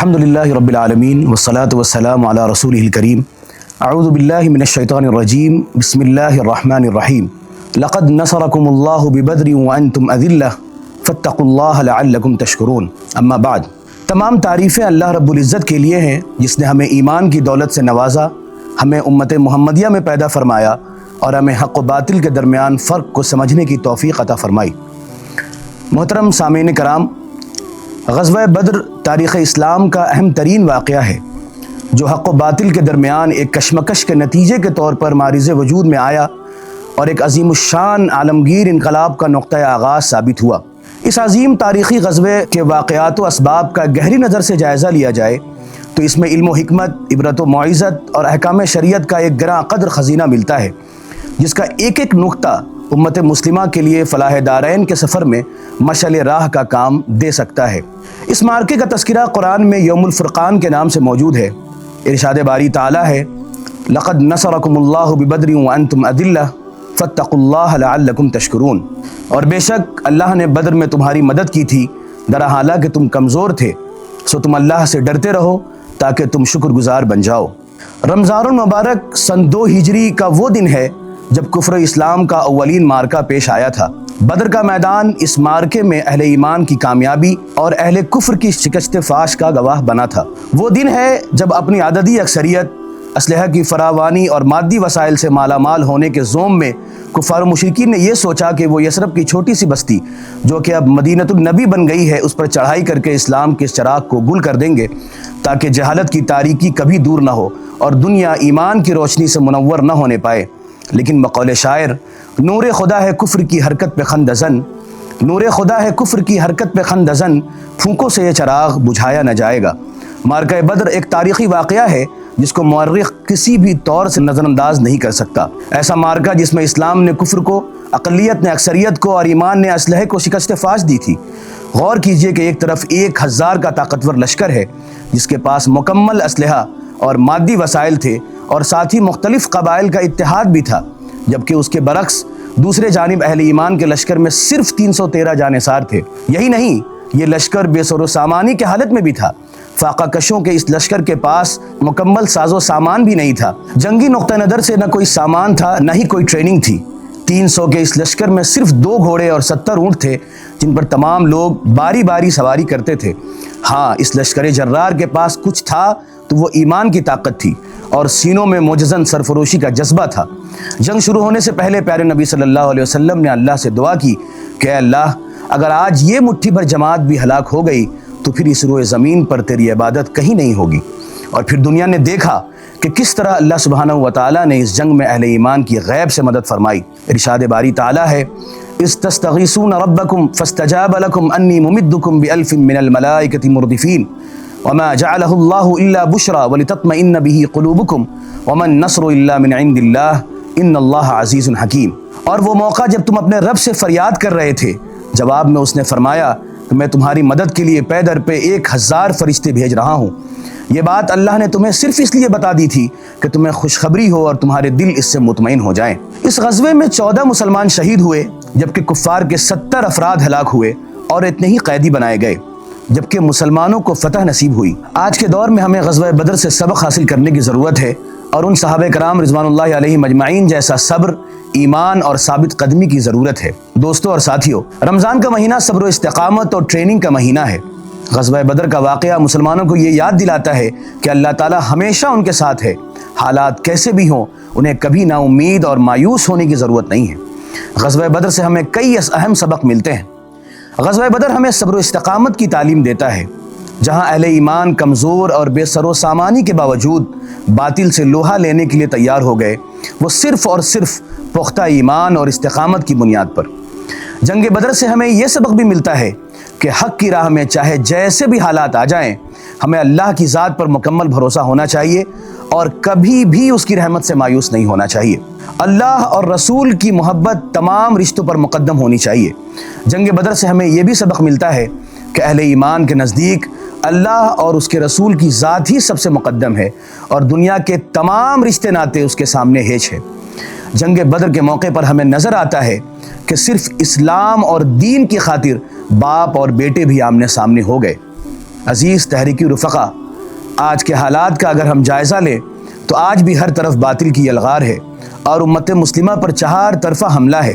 الحمدللہ رب العالمین والصلاة والسلام علی رسولہ الکریم اعوذ باللہ من الشیطان الرجیم بسم اللہ الرحمن الرحیم لقد نصرکم اللہ ببدر وانتم اذلہ فاتقوا اللہ لعلکم تشکرون اما بعد۔ تمام تعریفیں اللہ رب العزت کے لیے ہیں جس نے ہمیں ایمان کی دولت سے نوازا، ہمیں امت محمدیہ میں پیدا فرمایا اور ہمیں حق و باطل کے درمیان فرق کو سمجھنے کی توفیق عطا فرمائی۔ محترم سامعین کرام، غزوہ بدر تاریخ اسلام کا اہم ترین واقعہ ہے جو حق و باطل کے درمیان ایک کشمکش کے نتیجے کے طور پر معرض وجود میں آیا اور ایک عظیم الشان عالمگیر انقلاب کا نقطہ آغاز ثابت ہوا۔ اس عظیم تاریخی غزوے کے واقعات و اسباب کا گہری نظر سے جائزہ لیا جائے تو اس میں علم و حکمت، عبرت و موعظت اور احکام شریعت کا ایک گراں قدر خزینہ ملتا ہے جس کا ایک ایک نقطہ امت مسلمہ کے لیے فلاح دارین کے سفر میں مشعل راہ کا کام دے سکتا ہے۔ اس معرکے کا تذکرہ قرآن میں یوم الفرقان کے نام سے موجود ہے۔ ارشاد باری تعالیٰ ہے لقد نصرکم اللہ ببدر وانتم اذلہ فاتقوا اللہ لعلکم تشکرون، اور بے شک اللہ نے بدر میں تمہاری مدد کی تھی درحالہ کہ تم کمزور تھے، سو تم اللہ سے ڈرتے رہو تاکہ تم شکر گزار بن جاؤ۔ رمضان المبارک سن 2 ہجری کا وہ دن ہے جب کفر اسلام کا اولین معرکہ پیش آیا تھا۔ بدر کا میدان اس معرکے میں اہل ایمان کی کامیابی اور اہل کفر کی شکست فاش کا گواہ بنا تھا۔ وہ دن ہے جب اپنی عددی اکثریت، اسلحہ کی فراوانی اور مادی وسائل سے مالا مال ہونے کے زوم میں کفار و مشرکین نے یہ سوچا کہ وہ یثرب کی چھوٹی سی بستی جو کہ اب مدینۃ النبی بن گئی ہے اس پر چڑھائی کر کے اسلام کے چراغ کو گل کر دیں گے تاکہ جہالت کی تاریکی کبھی دور نہ ہو اور دنیا ایمان کی روشنی سے منور نہ ہونے پائے۔ لیکن بقول شاعر، نور خدا ہے کفر کی حرکت پہ خندزن، نور خدا ہے کفر کی حرکت پہ خندزن، پھونکوں سے یہ چراغ بجھایا نہ جائے گا۔ معرکہ بدر ایک تاریخی واقعہ ہے جس کو مورخ کسی بھی طور سے نظر انداز نہیں کر سکتا۔ ایسا معرکہ جس میں اسلام نے کفر کو، اقلیت نے اکثریت کو اور ایمان نے اسلحے کو شکست فاش دی تھی۔ غور کیجئے کہ ایک طرف 1000 کا طاقتور لشکر ہے جس کے پاس مکمل اسلحہ اور مادی وسائل تھے اور ساتھ ہی مختلف قبائل کا اتحاد بھی تھا، جبکہ اس کے برعکس دوسرے جانب اہل ایمان کے لشکر میں صرف 313 جانثار تھے۔ یہی نہیں، یہ لشکر بے سر و سامانی کی حالت میں بھی تھا۔ فاقہ کشوں کے اس لشکر کے پاس مکمل ساز و سامان بھی نہیں تھا۔ جنگی نقطہ نظر سے نہ کوئی سامان تھا نہ ہی کوئی ٹریننگ تھی۔ 300 کے اس لشکر میں صرف 2 گھوڑے اور 70 اونٹ تھے جن پر تمام لوگ باری باری سواری کرتے تھے۔ ہاں، اس لشکر جرار کے پاس کچھ تھا تو وہ ایمان کی طاقت تھی اور سینوں میں معجزن سرفروشی کا جذبہ تھا۔ جنگ شروع ہونے سے پہلے پیارے نبی صلی اللہ علیہ وسلم نے اللہ سے دعا کی کہ اے اللہ، اگر آج یہ مٹھی بھر جماعت بھی ہلاک ہو گئی تو پھر اس روئے زمین پر تیری عبادت کہیں نہیں ہوگی۔ اور پھر دنیا نے دیکھا کہ کس طرح اللہ سبحانہ و تعالیٰ نے اس جنگ میں اہل ایمان کی غیب سے مدد فرمائی۔ ارشاد باری تعالیٰ ہے اذ تستغیثون ربکم فاستجاب لکم انی ممدکم بألف من الملائکۃ مردفین وما جعلہ اللہ الا بشرا ولتطمئن به قلوبکم وما النصر الا من عند اللہ ان اللہ عزیز حکیم۔ اور وہ موقع جب تم اپنے رب سے فریاد کر رہے تھے، جواب میں اس نے فرمایا کہ میں تمہاری مدد کے لیے پے در پہ 1000 فرشتے بھیج رہا ہوں۔ یہ بات اللہ نے تمہیں صرف اس لیے بتا دی تھی کہ تمہیں خوشخبری ہو اور تمہارے دل اس سے مطمئن ہو جائیں۔ اس غزوے میں 14 مسلمان شہید ہوئے جبکہ کفار کے 70 افراد ہلاک ہوئے اور اتنے ہی قیدی بنائے گئے، جبکہ مسلمانوں کو فتح نصیب ہوئی۔ آج کے دور میں ہمیں غزوہ بدر سے سبق حاصل کرنے کی ضرورت ہے اور ان صحابہ کرام رضوان اللہ علیہم اجمعین جیسا صبر، ایمان اور ثابت قدمی کی ضرورت ہے۔ دوستو اور ساتھیو، رمضان کا مہینہ صبر و استقامت اور ٹریننگ کا مہینہ ہے۔ غزوہ بدر کا واقعہ مسلمانوں کو یہ یاد دلاتا ہے کہ اللہ تعالیٰ ہمیشہ ان کے ساتھ ہے۔ حالات کیسے بھی ہوں، انہیں کبھی نا امید اور مایوس ہونے کی ضرورت نہیں ہے۔ غزوہ بدر سے ہمیں کئی اہم سبق ملتے ہیں۔ غزوہ بدر ہمیں صبر و استقامت کی تعلیم دیتا ہے۔ جہاں اہل ایمان کمزور اور بے سر و سامانی کے باوجود باطل سے لوہا لینے کے لیے تیار ہو گئے، وہ صرف اور صرف پختہ ایمان اور استقامت کی بنیاد پر۔ جنگ بدر سے ہمیں یہ سبق بھی ملتا ہے کہ حق کی راہ میں چاہے جیسے بھی حالات آ جائیں، ہمیں اللہ کی ذات پر مکمل بھروسہ ہونا چاہیے اور کبھی بھی اس کی رحمت سے مایوس نہیں ہونا چاہیے۔ اللہ اور رسول کی محبت تمام رشتوں پر مقدم ہونی چاہیے۔ جنگ بدر سے ہمیں یہ بھی سبق ملتا ہے کہ اہل ایمان کے نزدیک اللہ اور اس کے رسول کی ذات ہی سب سے مقدم ہے اور دنیا کے تمام رشتے ناتے اس کے سامنے ہیچ ہے۔ جنگ بدر کے موقع پر ہمیں نظر آتا ہے کہ صرف اسلام اور دین کی خاطر باپ اور بیٹے بھی آمنے سامنے ہو گئے۔ عزیز تحریکی رفقا، آج کے حالات کا اگر ہم جائزہ لیں تو آج بھی ہر طرف باطل کی یلغار ہے اور امت مسلمہ پر چہار طرفہ حملہ ہے۔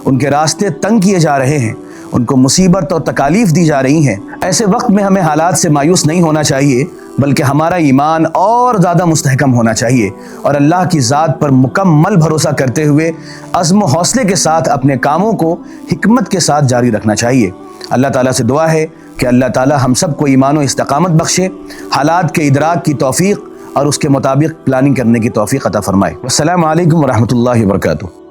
ان کے راستے تنگ کیے جا رہے ہیں، ان کو مصیبت اور تکالیف دی جا رہی ہیں۔ ایسے وقت میں ہمیں حالات سے مایوس نہیں ہونا چاہیے، بلکہ ہمارا ایمان اور زیادہ مستحکم ہونا چاہیے اور اللہ کی ذات پر مکمل بھروسہ کرتے ہوئے عزم و حوصلے کے ساتھ اپنے کاموں کو حکمت کے ساتھ جاری رکھنا چاہیے۔ اللہ تعالیٰ سے دعا ہے کہ اللہ تعالیٰ ہم سب کو ایمان و استقامت بخشے، حالات کے ادراک کی توفیق اور اس کے مطابق پلاننگ کرنے کی توفیق عطا فرمائے۔ السلام علیکم ورحمۃ اللہ وبرکاتہ۔